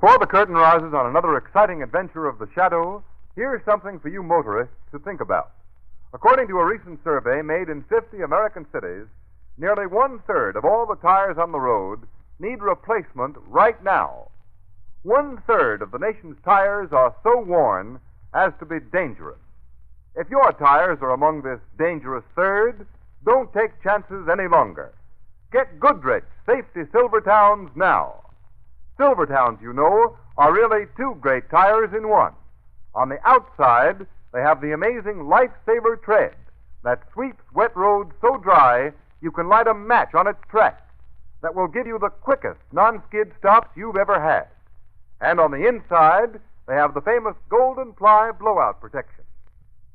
Before the curtain rises on another exciting adventure of the shadow, here's something for you motorists to think about. According to a recent survey made in 50 American cities, nearly one-third of all the tires on the road need replacement right now. One-third of the nation's tires are so worn as to be dangerous. If your tires are among this dangerous third, don't take chances any longer. Get Goodrich Safety Silvertowns now. Silvertowns, you know, are really two great tires in one. On the outside, they have the amazing Lifesaver tread that sweeps wet roads so dry you can light a match on its track, that will give you the quickest non-skid stops you've ever had. And on the inside, they have the famous Golden Ply blowout protection.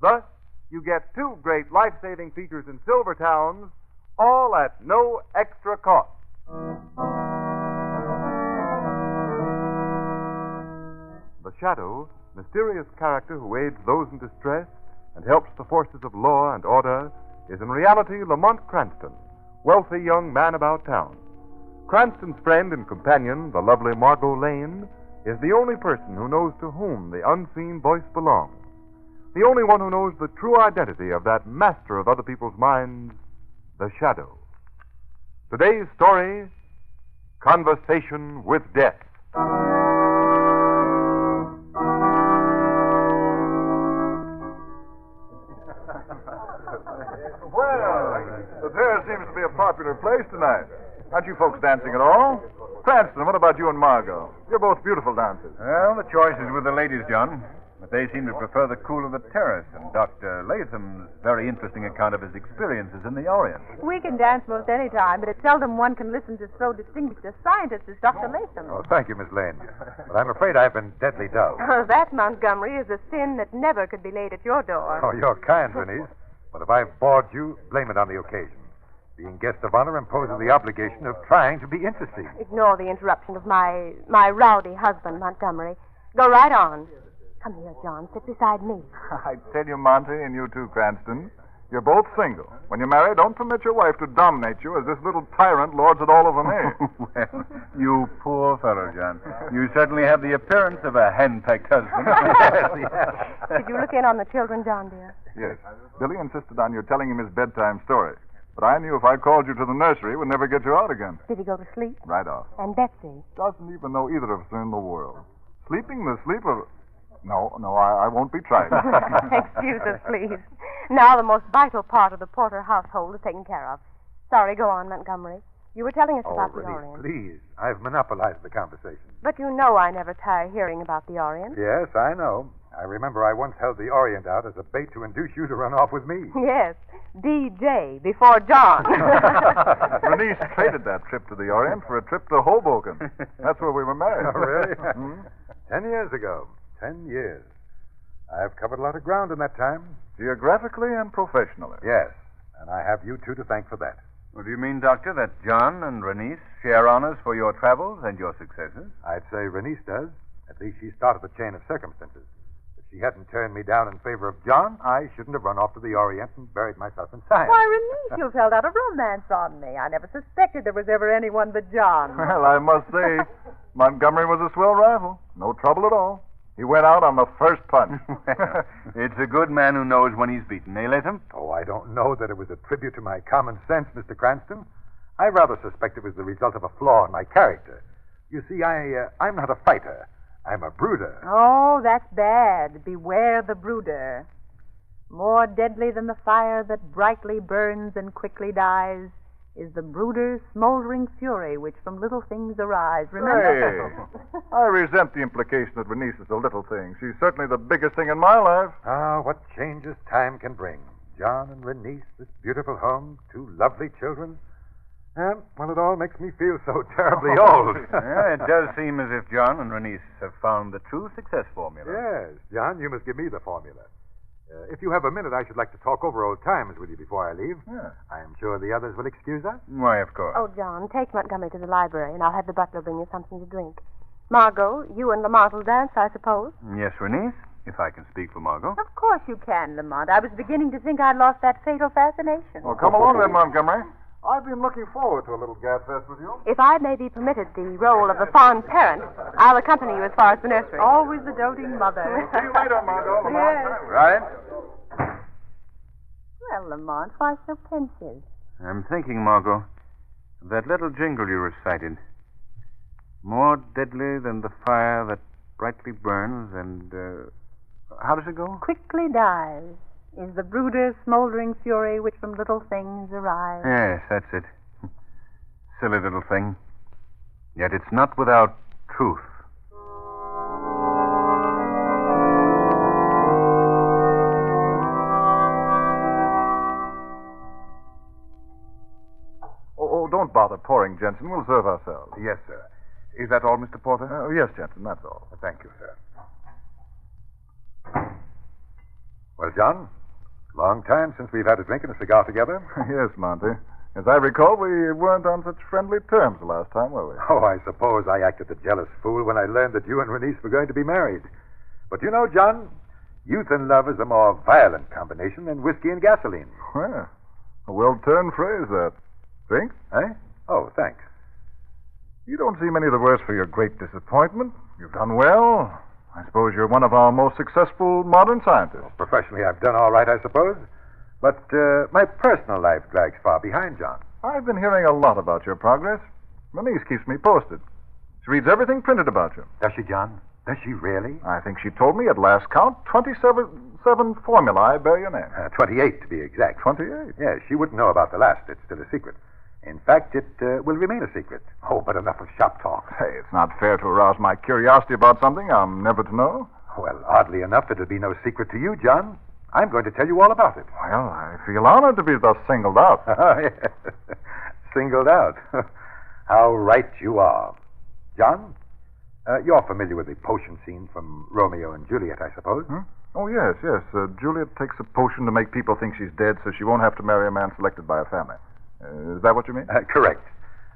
Thus, you get two great life-saving features in Silvertowns, all at no extra cost. The Shadow, mysterious character who aids those in distress and helps the forces of law and order, is in reality Lamont Cranston, wealthy young man about town. Cranston's friend and companion, the lovely Margo Lane, is the only person who knows to whom the unseen voice belongs. The only one who knows the true identity of that master of other people's minds, the Shadow. Today's story, Conversation with Death. The fair seems to be a popular place tonight. Aren't you folks dancing at all? Cranston, what about you and Margo? You're both beautiful dancers. Well, the choice is with the ladies, John. But they seem to prefer the cool of the terrace and Dr. Latham's very interesting account of his experiences in the Orient. We can dance most any time, but it's seldom one can listen to so distinguished a scientist as Dr. Latham. Oh, thank you, Miss Lane. But I'm afraid I've been deadly dull. Oh, that, Montgomery, is a sin that never could be laid at your door. Oh, you're kind, Bernice. But if I've bored you, blame it on the occasion. Being guest of honor imposes the obligation of trying to be interesting. Ignore the interruption of my rowdy husband, Montgomery. Go right on. Come here, John. Sit beside me. I tell you, Monty, and you too, Cranston, you're both single. When you marry, don't permit your wife to dominate you as this little tyrant lords it all over me. Well, you poor fellow, John. You certainly have the appearance of a hen-pecked husband. Yes. Did you look in on the children, John, dear? Yes. Billy insisted on your telling him his bedtime story. But I knew if I called you to the nursery, we'd never get you out again. Did he go to sleep? Right off. And Betsy? Doesn't even know either of us are in the world. Sleeping the sleep of... No, I won't be tried. Excuse us, please. Now the most vital part of the Porter household is taken care of. Sorry, go on, Montgomery. You were telling us about the Orient. Please. I've monopolized the conversation. But you know I never tire hearing about the Orient. Yes, I know. I remember I once held the Orient out as a bait to induce you to run off with me. Yes, DJ, before John. Bernice traded that trip to the Orient for a trip to Hoboken. That's where we were married. Oh, really? 10 years ago. 10 years. I've covered a lot of ground in that time. Geographically and professionally. Yes, and I have you two to thank for that. Well, do you mean, Doctor, that John and Bernice share honors for your travels and your successes? I'd say Bernice does. At least she started the chain of circumstances. If she hadn't turned me down in favor of John, I shouldn't have run off to the Orient and buried myself in science. Why, Renee, you've held out a romance on me. I never suspected there was ever anyone but John. Well, I must say, Montgomery was a swell rival. No trouble at all. He went out on the first punch. Well, it's a good man who knows when he's beaten, eh, Latham? Oh, I don't know that it was a tribute to my common sense, Mr. Cranston. I rather suspect it was the result of a flaw in my character. You see, I'm not a fighter. I'm a brooder. Oh, that's bad. Beware the brooder. More deadly than the fire that brightly burns and quickly dies is the brooder's smoldering fury which from little things arise. Remember? Hey, I resent the implication that Bernice is a little thing. She's certainly the biggest thing in my life. Ah, what changes time can bring. John and Bernice, this beautiful home, two lovely children. Well, it all makes me feel so terribly old. Yeah, it does seem as if John and Bernice have found the true success formula. Yes, John, you must give me the formula. If you have a minute, I should like to talk over old times with you before I leave. Yeah. I am sure the others will excuse us. Why, of course. Oh, John, take Montgomery to the library, and I'll have the butler bring you something to drink. Margot, you and Lamont will dance, I suppose? Yes, Bernice, if I can speak for Margot. Of course you can, Lamont. I was beginning to think I'd lost that fatal fascination. Well, come along then, Montgomery. I've been looking forward to a little gabfest with you. If I may be permitted the role of the fond parent, I'll accompany you as far as the nursery. Always the doting mother. See you later, Margo. Lamont. Yes. Right? Well, Lamont, why so pensive? I'm thinking, Margo, of that little jingle you recited. More deadly than the fire that brightly burns and, how does it go? Quickly dies is the brooder's smoldering fury which from little things arise. Yes, that's it. Silly little thing. Yet it's not without truth. Oh, don't bother pouring, Jensen. We'll serve ourselves. Yes, sir. Is that all, Mr. Porter? Yes, Jensen, that's all. Thank you, sir. Well, John, long time since we've had a drink and a cigar together. Yes, Monty. As I recall, we weren't on such friendly terms the last time, were we? Oh, I suppose I acted the jealous fool when I learned that you and Renice were going to be married. But you know, John, youth and love is a more violent combination than whiskey and gasoline. Well, a well-turned phrase, that. Think? Eh? Oh, thanks. You don't seem any the worse for your great disappointment. You've done well. I suppose you're one of our most successful modern scientists. Professionally, I've done all right, I suppose. But my personal life drags far behind, John. I've been hearing a lot about your progress. Renice keeps me posted. She reads everything printed about you. Does she, John? Does she really? I think she told me at last count 27 formulae bear your name. 28, to be exact. 28? Yes, she wouldn't know about the last. It's still a secret. In fact, it will remain a secret. Oh, but enough of shop talk. Hey, it's not fair to arouse my curiosity about something I'm never to know. Well, oddly enough, it'll be no secret to you, John. I'm going to tell you all about it. Well, I feel honored to be thus singled out. Yes. Singled out. How right you are. John, you're familiar with the potion scene from Romeo and Juliet, I suppose? Hmm? Oh, yes. Juliet takes a potion to make people think she's dead so she won't have to marry a man selected by her family. Is that what you mean? Correct.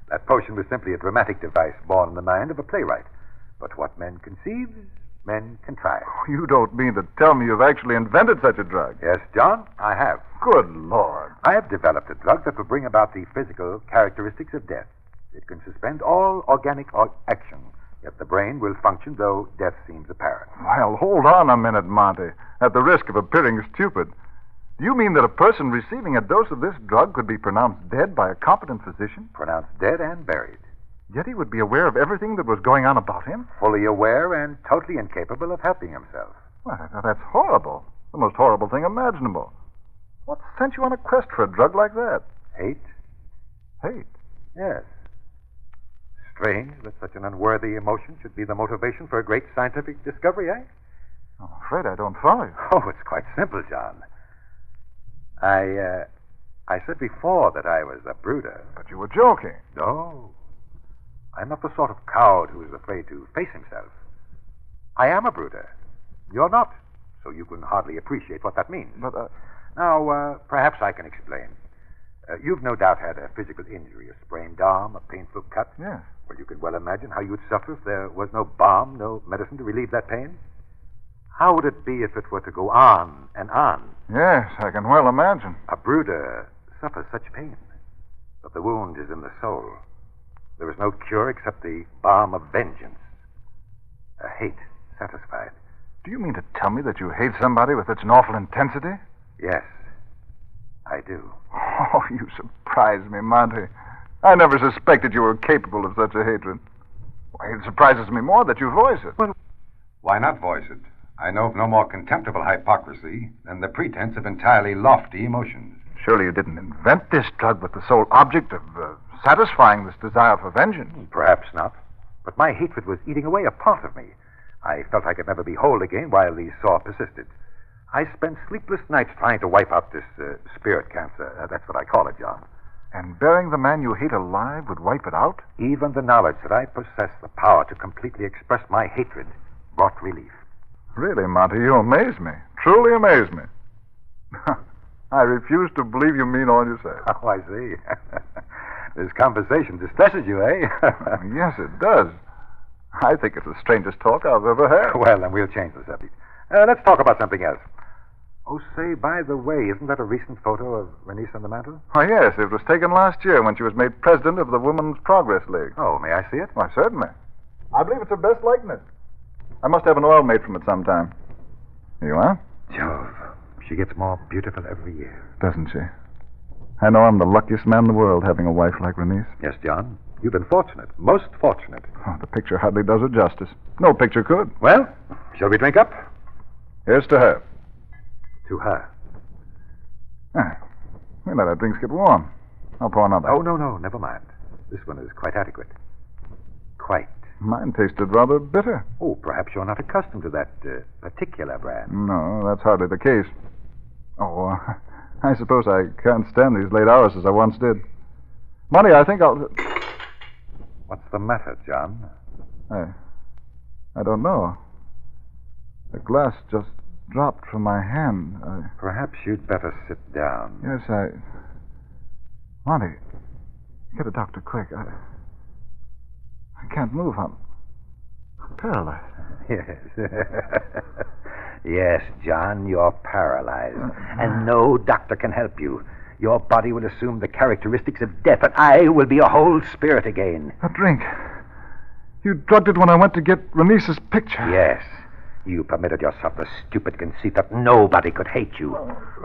That potion was simply a dramatic device born in the mind of a playwright. But what men conceive, men contrive. You don't mean to tell me you've actually invented such a drug? Yes, John, I have. Good Lord. I have developed a drug that will bring about the physical characteristics of death. It can suspend all organic action, yet the brain will function though death seems apparent. Well, hold on a minute, Monty. At the risk of appearing stupid, do you mean that a person receiving a dose of this drug could be pronounced dead by a competent physician? Pronounced dead and buried. Yet he would be aware of everything that was going on about him? Fully aware and totally incapable of helping himself. Well, that's horrible. The most horrible thing imaginable. What sent you on a quest for a drug like that? Hate? Hate? Yes. Strange that such an unworthy emotion should be the motivation for a great scientific discovery, eh? I'm afraid I don't follow you. Oh, it's quite simple, John. I said before that I was a brooder. But you were joking. No. I'm not the sort of coward who is afraid to face himself. I am a brooder. You're not, so you can hardly appreciate what that means. But, Now, perhaps I can explain. You've no doubt had a physical injury, a sprained arm, a painful cut. yes. Well, you can well imagine how you'd suffer if there was no balm, no medicine to relieve that pain. How would it be if it were to go on and on? Yes, I can well imagine. A brooder suffers such pain, but the wound is in the soul. There is no cure except the balm of vengeance. A hate satisfied. Do you mean to tell me that you hate somebody with such an awful intensity? Yes, I do. Oh, you surprise me, Monty. I never suspected you were capable of such a hatred. Why, it surprises me more that you voice it. Well, why not voice it? I know of no more contemptible hypocrisy than the pretense of entirely lofty emotions. Surely you didn't invent this drug with the sole object of satisfying this desire for vengeance. perhaps not. But my hatred was eating away a part of me. I felt I could never be whole again while the sore persisted. I spent sleepless nights trying to wipe out this spirit cancer. That's what I call it, John. And burying the man you hate alive would wipe it out? Even the knowledge that I possess the power to completely express my hatred brought relief. Really, Monty, you amaze me. Truly amaze me. I refuse to believe you mean all you say. Oh, I see. This conversation distresses you, eh? Yes, it does. I think it's the strangest talk I've ever had. Well, then we'll change the subject. Let's talk about something else. Oh, say, by the way, isn't that a recent photo of Renice on the mantel? Oh, yes. It was taken last year when she was made president of the Women's Progress League. Oh, may I see it? Why, certainly. I believe it's her best likeness. I must have an oil made from it sometime. Here you are. Jove, she gets more beautiful every year. Doesn't she? I know I'm the luckiest man in the world having a wife like Renice. Yes, John. You've been fortunate. Most fortunate. Oh, the picture hardly does her justice. No picture could. Well, shall we drink up? Here's to her. To her. We let our drinks get warm. I'll pour another. Oh, no, never mind. This one is quite adequate. Quite. Mine tasted rather bitter. Oh, perhaps you're not accustomed to that particular brand. No, that's hardly the case. Oh, I suppose I can't stand these late hours as I once did. Monty, I think I'll... What's the matter, John? I don't know. The glass just dropped from my hand. Perhaps you'd better sit down. Yes, Monty, get a doctor quick. I can't move. I'm paralyzed. Yes. Yes, John, you're paralyzed. And no doctor can help you. Your body will assume the characteristics of death, and I will be a whole spirit again. A drink. You drugged it when I went to get Renice's picture. Yes. You permitted yourself the stupid conceit that nobody could hate you.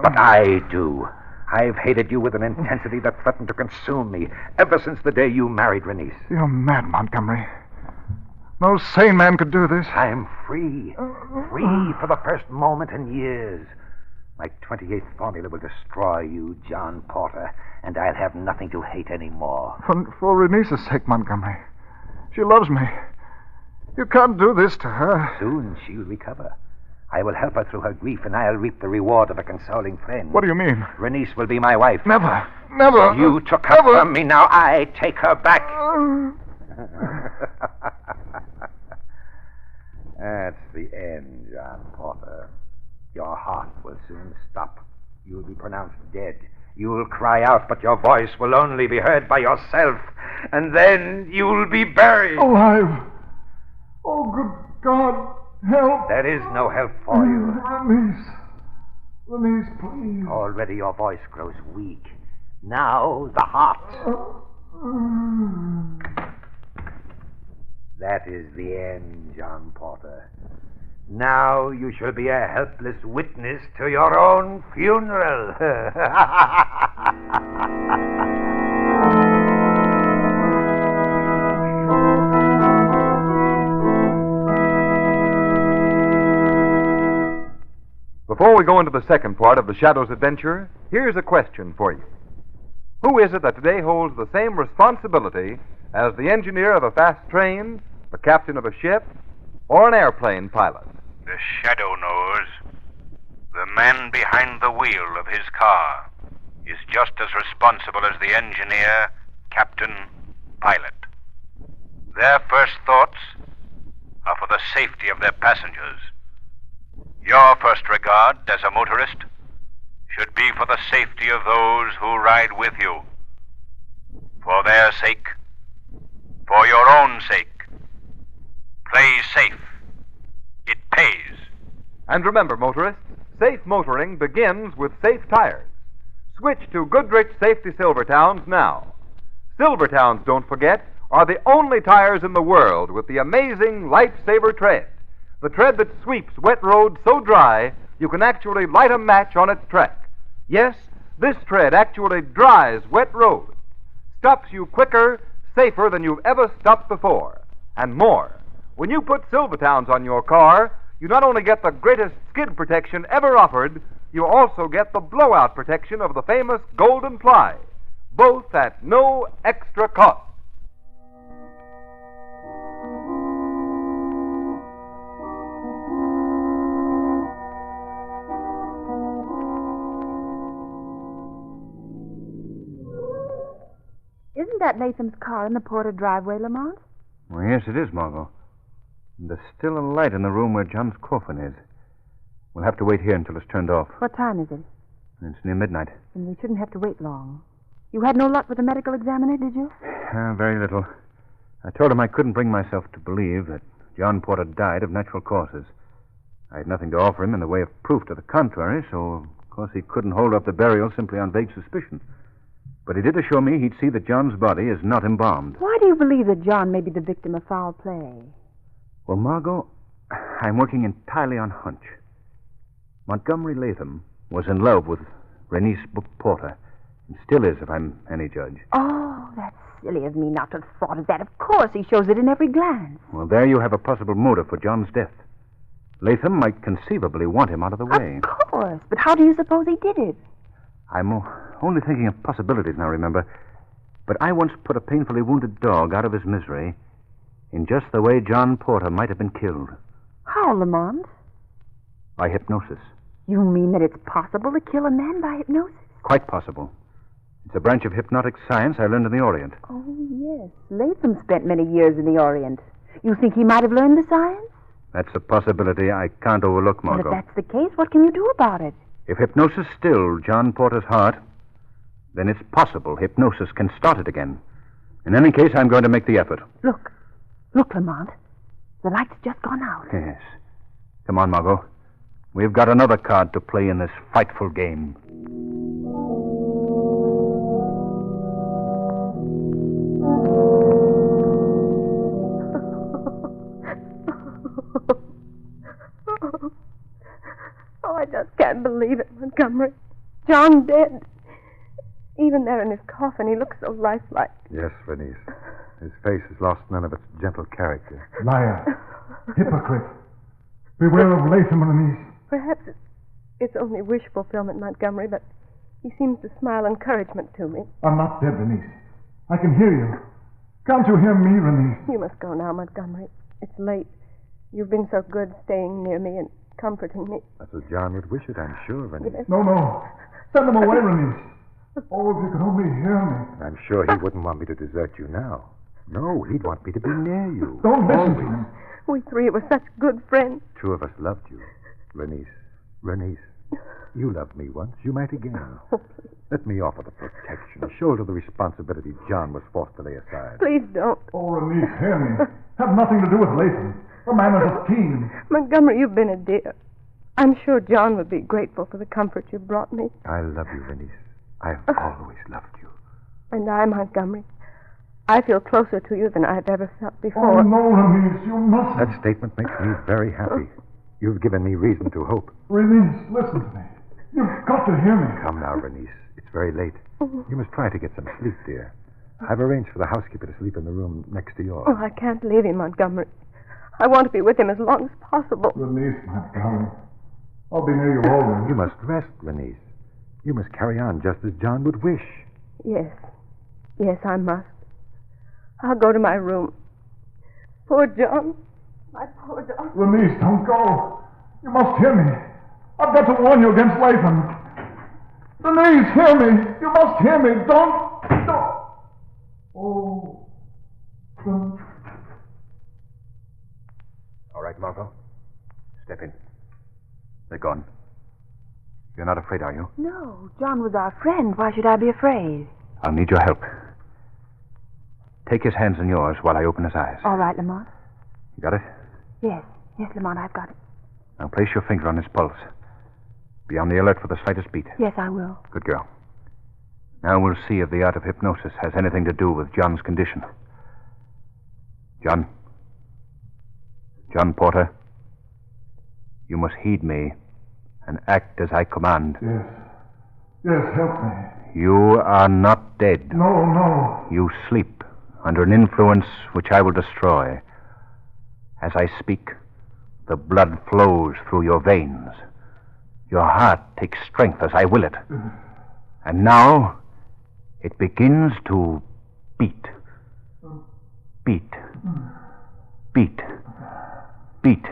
But I do. I've hated you with an intensity that threatened to consume me ever since the day you married Renice. You're mad, Montgomery. No sane man could do this. I'm free. Free for the first moment in years. My 28th formula will destroy you, John Porter, and I'll have nothing to hate anymore. For Renice's sake, Montgomery. She loves me. You can't do this to her. Soon she'll recover. I will help her through her grief, and I'll reap the reward of a consoling friend. What do you mean? Renice will be my wife. Never. Never. You took her from me, now I take her back. That's the end, John Porter. Your heart will soon stop. You'll be pronounced dead. You'll cry out, but your voice will only be heard by yourself. And then you'll be buried. Alive. Oh, good God. Help. There is no help for you. Renice, please. Already your voice grows weak. Now the heart. That is the end, John Porter. Now you shall be a helpless witness to your own funeral. Before we go into the second part of the Shadow's adventure, here's a question for you. Who is it that today holds the same responsibility as the engineer of a fast train, the captain of a ship, or an airplane pilot? The Shadow knows. The man behind the wheel of his car is just as responsible as the engineer, captain, pilot. Their first thoughts are for the safety of their passengers. Your first regard as a motorist should be for the safety of those who ride with you. For their sake, for your own sake, play safe. It pays. And remember, motorists, safe motoring begins with safe tires. Switch to Goodrich Safety Silvertowns now. Silvertowns, don't forget, are the only tires in the world with the amazing Lifesaver tread. The tread that sweeps wet roads so dry you can actually light a match on its track. Yes, this tread actually dries wet roads. Stops you quicker, safer than you've ever stopped before. And more. When you put Silvertowns on your car, you not only get the greatest skid protection ever offered, you also get the blowout protection of the famous Golden Ply, both at no extra cost. Isn't that Latham's car in the Porter driveway, Lamont? Well, yes, it is, Margo. And there's still a light in the room where John's coffin is. We'll have to wait here until it's turned off. What time is it? It's near midnight. Then we shouldn't have to wait long. You had no luck with the medical examiner, did you? Very little. I told him I couldn't bring myself to believe that John Porter died of natural causes. I had nothing to offer him in the way of proof to the contrary, so of course he couldn't hold up the burial simply on vague suspicion. But he did assure me he'd see that John's body is not embalmed. Why do you believe that John may be the victim of foul play? Well, Margot, I'm working entirely on hunch. Montgomery Latham was in love with Renice Porter, and still is, if I'm any judge. Oh, that's silly of me not to have thought of that. Of course, he shows it in every glance. Well, there you have a possible motive for John's death. Latham might conceivably want him out of the way. Of course, but how do you suppose he did it? I'm only thinking of possibilities now, remember. But I once put a painfully wounded dog out of his misery in just the way John Porter might have been killed. How, Lamont? By hypnosis. You mean that it's possible to kill a man by hypnosis? Quite possible. It's a branch of hypnotic science I learned in the Orient. Oh, yes. Latham spent many years in the Orient. You think he might have learned the science? That's a possibility I can't overlook, Margot. Well, if that's the case, what can you do about it? If hypnosis stilled John Porter's heart, then it's possible hypnosis can start it again. In any case, I'm going to make the effort. Look, Lamont. The light's just gone out. Yes. Come on, Margot. We've got another card to play in this frightful game. Oh, I just can't believe it, Montgomery. John dead. Even there in his coffin, he looks so lifelike. Yes, Renice. His face has lost none of its gentle character. Liar. Hypocrite. Beware of Latham, Renice. Perhaps it's only wish fulfillment, Montgomery, but he seems to smile encouragement to me. I'm not dead, Renice. I can hear you. Can't you hear me, Renice? You must go now, Montgomery. It's late. You've been so good staying near me and comforting me. That's as John would wish it, I'm sure, Renice. Yes. No. Send him away, Renice. Oh, if you could only hear me. I'm sure he wouldn't want me to desert you now. No, he'd want me to be near you. Don't listen to him. We three were such good friends. Two of us loved you. Renice, you loved me once. You might again. Let me offer the protection, shoulder the responsibility John was forced to lay aside. Please don't. Oh, Renice, hear me. Have nothing to do with Latham. The man is a team. Montgomery, you've been a dear. I'm sure John would be grateful for the comfort you brought me. I love you, Renice. I've always loved you. And I, Montgomery, I feel closer to you than I've ever felt before. Oh, no, Renice, you mustn't. That statement makes me very happy. You've given me reason to hope. Renice, listen to me. You've got to hear me. Come now, Renice. It's very late. You must try to get some sleep, dear. I've arranged for the housekeeper to sleep in the room next to yours. Oh, I can't leave him, Montgomery. I want to be with him as long as possible. Renice, my darling. I'll be near you always. You must rest, Renice. You must carry on just as John would wish. Yes, I must. I'll go to my room. Poor John. My poor John. Renice, don't go. You must hear me. I've got to warn you against Latham. Renice, hear me. You must hear me. Don't. Oh. All right, Margot. Step in. They're gone. You're not afraid, are you? No, John was our friend. Why should I be afraid? I'll need your help. Take his hands in yours while I open his eyes. All right, Lamont. You got it? Yes, Lamont, I've got it. Now place your finger on his pulse. Be on the alert for the slightest beat. Yes, I will. Good girl. Now we'll see if the art of hypnosis has anything to do with John's condition. John Porter, you must heed me and act as I command. Yes, help me. You are not dead. No. You sleep under an influence which I will destroy. As I speak, the blood flows through your veins. Your heart takes strength as I will it. And now it begins to beat. Beat. Beat. Beat.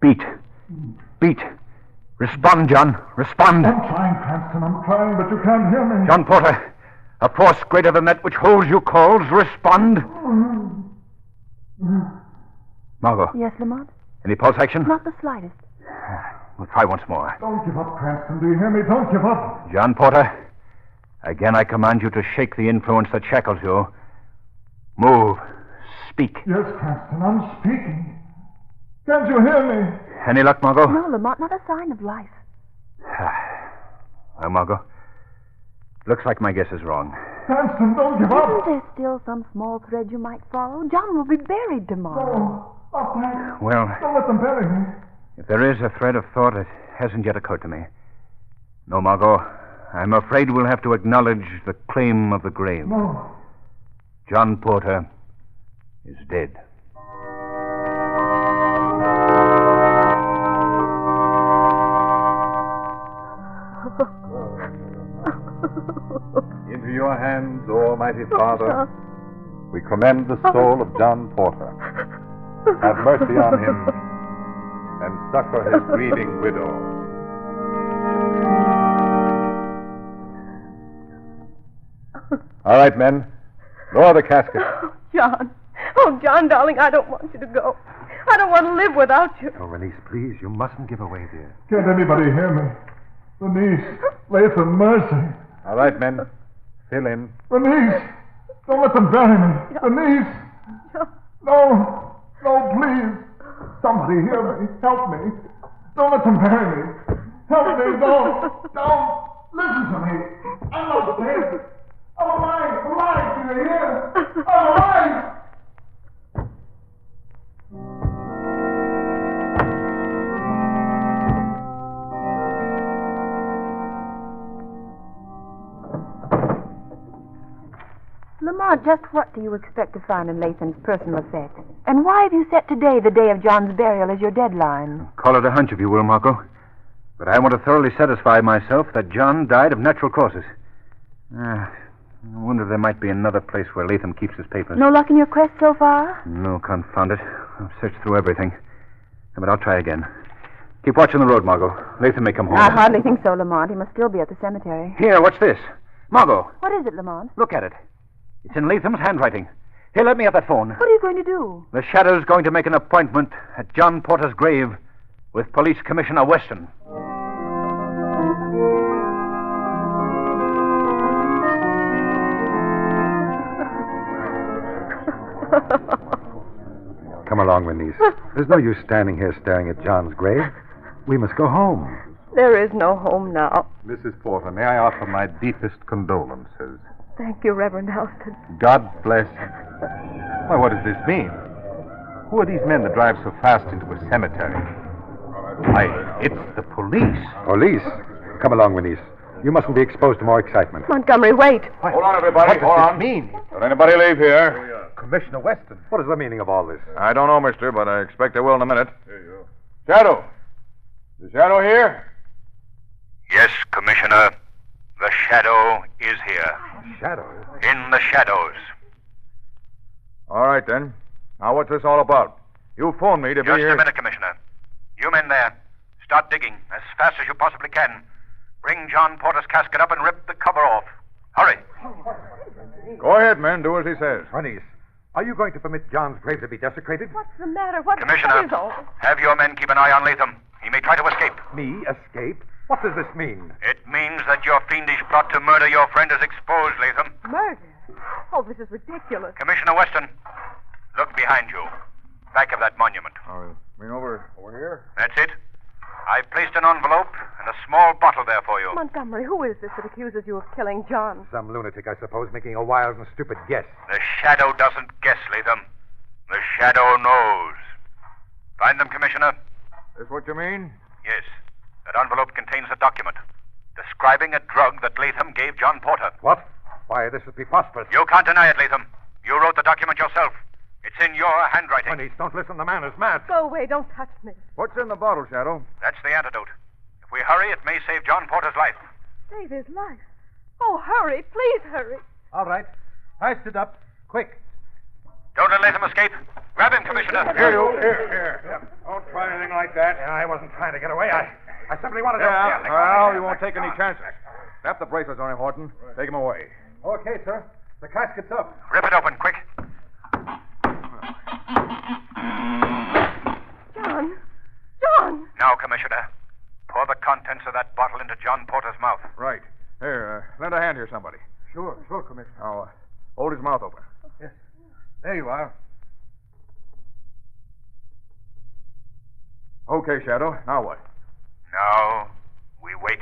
Beat. Beat. Respond, John. Respond. I'm trying, Cranston. I'm trying, but you can't hear me. John Porter, a force greater than that which holds you calls. Respond. Margot. Yes, Lamont? Any pulse action? Not the slightest. We'll try once more. Don't give up, Cranston. Do you hear me? Don't give up. John Porter, again I command you to shake the influence that shackles you. Move. Speak. Yes, Cranston, I'm speaking. Can't you hear me? Any luck, Margo? No, Lamont, not a sign of life. Well, Margo, looks like my guess is wrong. Cranston, don't give up. Isn't there still some small thread you might follow? John will be buried tomorrow. No, not that. Well, Don't let them bury me. if there is a thread of thought, it hasn't yet occurred to me. No, Margo, I'm afraid we'll have to acknowledge the claim of the grave. No. John Porter is dead. Into your hands, O Almighty Father, we commend the soul of John Porter. Have mercy on him and succor his grieving widow. All right, men. Lower the casket. John. Oh, John, darling, I don't want you to go. I don't want to live without you. Oh, Release, please. You mustn't give away, dear. Can't anybody hear me? Bernice, Latham, mercy. All right, men. Fill in. Bernice, don't let them bury me. Bernice. No, no, please. Somebody hear me. Help me. Don't let them bury me. Help me. Don't. Listen to me. I'm not dead. I'm alive. Do you hear? I'm alive. Lamont, just what do you expect to find in Latham's personal effect? And why have you set today, the day of John's burial, as your deadline? Call it a hunch if you will, Marco. But I want to thoroughly satisfy myself that John died of natural causes. I wonder if there might be another place where Latham keeps his papers. No luck in your quest so far? No, confound it. I've searched through everything. But I'll try again. Keep watching the road, Margot. Latham may come home. I hardly think so, Lamont. He must still be at the cemetery. Here, what's this? Margot, What is it, Lamont? look at it. It's in Latham's handwriting. Here, let me have that phone. What are you going to do? The Shadow's going to make an appointment at John Porter's grave with Police Commissioner Weston. Come along, Release. There's no use standing here staring at John's grave. We must go home. There is no home now. Mrs. Porter, may I offer my deepest condolences? Thank you, Reverend Houston. God bless. Why, what does this mean? Who are these men that drive so fast into a cemetery? Why, it's the police. Police? Come along, Release. You mustn't be exposed to more excitement. Montgomery, wait. Hold on, everybody. What does this mean? Don't anybody leave here. Commissioner Weston. What is the meaning of all this? I don't know, mister, but I expect I will in a minute. Shadow. Is Shadow here? Yes, Commissioner. The Shadow is here. Shadow? In the shadows. All right, then. Now, what's this all about? You phoned me to be Just here. a minute, Commissioner. You men there, start digging as fast as you possibly can. Bring John Porter's casket up and rip the cover off. Hurry. Go ahead, men. Do as he says. Release. Are you going to permit John's grave to be desecrated? What's the matter? What Commissioner, is all this? have your men keep an eye on Latham. He may try to escape. Me escape? What does this mean? It means that your fiendish plot to murder your friend is exposed, Latham. Murder? Oh, this is ridiculous. Commissioner Weston, look behind you. Back of that monument. Oh, you mean over here? That's it. I've placed an envelope and a small bottle there for you. Montgomery, who is this that accuses you of killing John? Some lunatic, I suppose, making a wild and stupid guess. The Shadow doesn't guess, Latham. The Shadow knows. Find them, Commissioner? Is what you mean? Yes. That envelope contains a document describing a drug that Latham gave John Porter. What? Why, this is preposterous. You can't deny it, Latham. You wrote the document yourself. It's in your handwriting. Release, don't listen. The man is mad. Go away. Don't touch me. What's in the bottle, Shadow? That's the antidote. If we hurry, it may save John Porter's life. Save his life. Oh, hurry. Please hurry. All right. Hoist it up. Quick. Don't let Latham escape. Grab him, Commissioner. Here. Don't try anything like that. I wasn't trying to get away. I simply wanted to... Well, you won't take any chances. Snap the bracelets on him, Horton. Take him away. Okay, sir. The casket's up. Rip it open, quick. John! Now, Commissioner, pour the contents of that bottle into John Porter's mouth. Right. Here, lend a hand here, somebody. Sure, Commissioner. Now, hold his mouth open. Yes. There you are. Okay, Shadow. Now what? Now, we wait.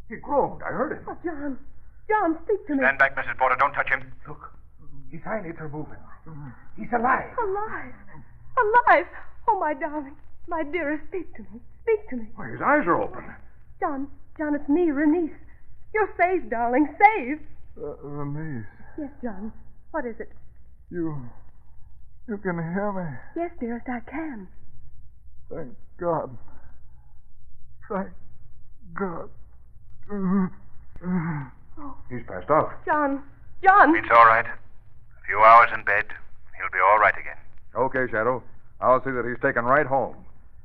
He groaned. I heard him. Oh, John. John, speak to me. Stand back, Mrs. Porter. Don't touch him. Look, his eyelids are moving. He's alive. Alive. Alive. Oh, my darling. My dearest, speak to me. Speak to me. Why, his eyes are open. John, it's me, Renice. You're saved, darling. Saved. Renice, Yes, John. What is it? you can hear me. Yes, dearest, I can. Thank God. Thank God. He's passed out. John. It's all right. A few hours in bed, he'll be all right again. Okay, Shadow. I'll see that he's taken right home.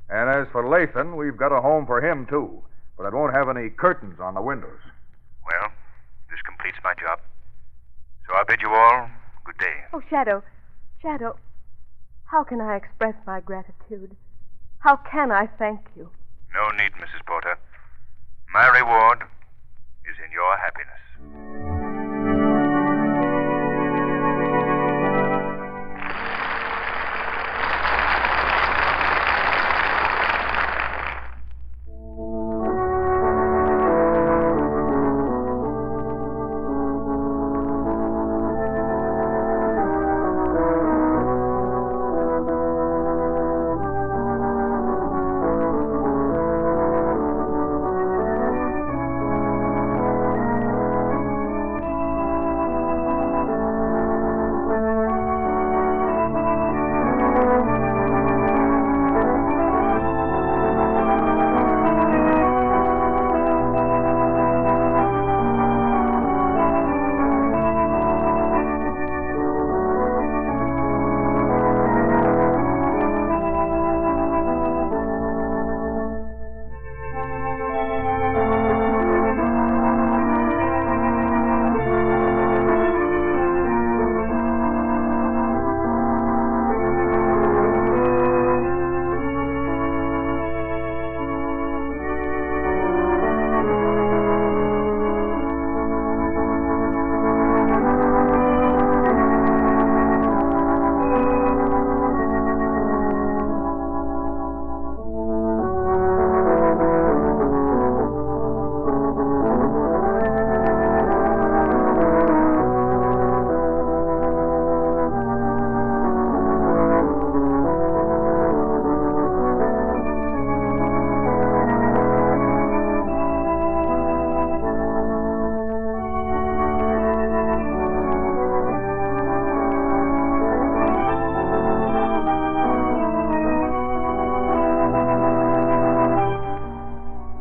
And as for Lathan, we've got a home for him, too. But it won't have any curtains on the windows. Well, this completes my job. So I bid you all good day. Oh, Shadow. How can I express my gratitude? How can I thank you? No need, Mrs. Porter. My reward is in your happiness.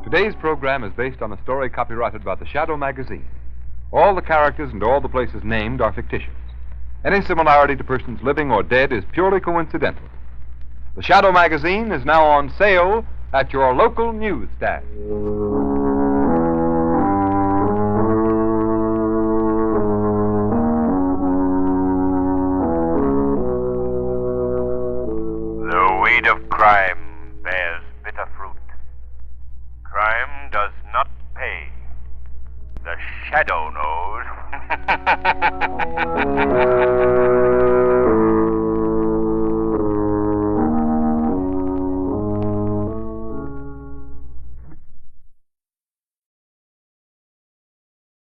Today's program is based on a story copyrighted by the Shadow magazine. All the characters and all the places named are fictitious. Any similarity to persons living or dead is purely coincidental. The Shadow magazine is now on sale at your local newsstand. The weed of crime bears bitter fruit. Crime does not pay. The Shadow knows.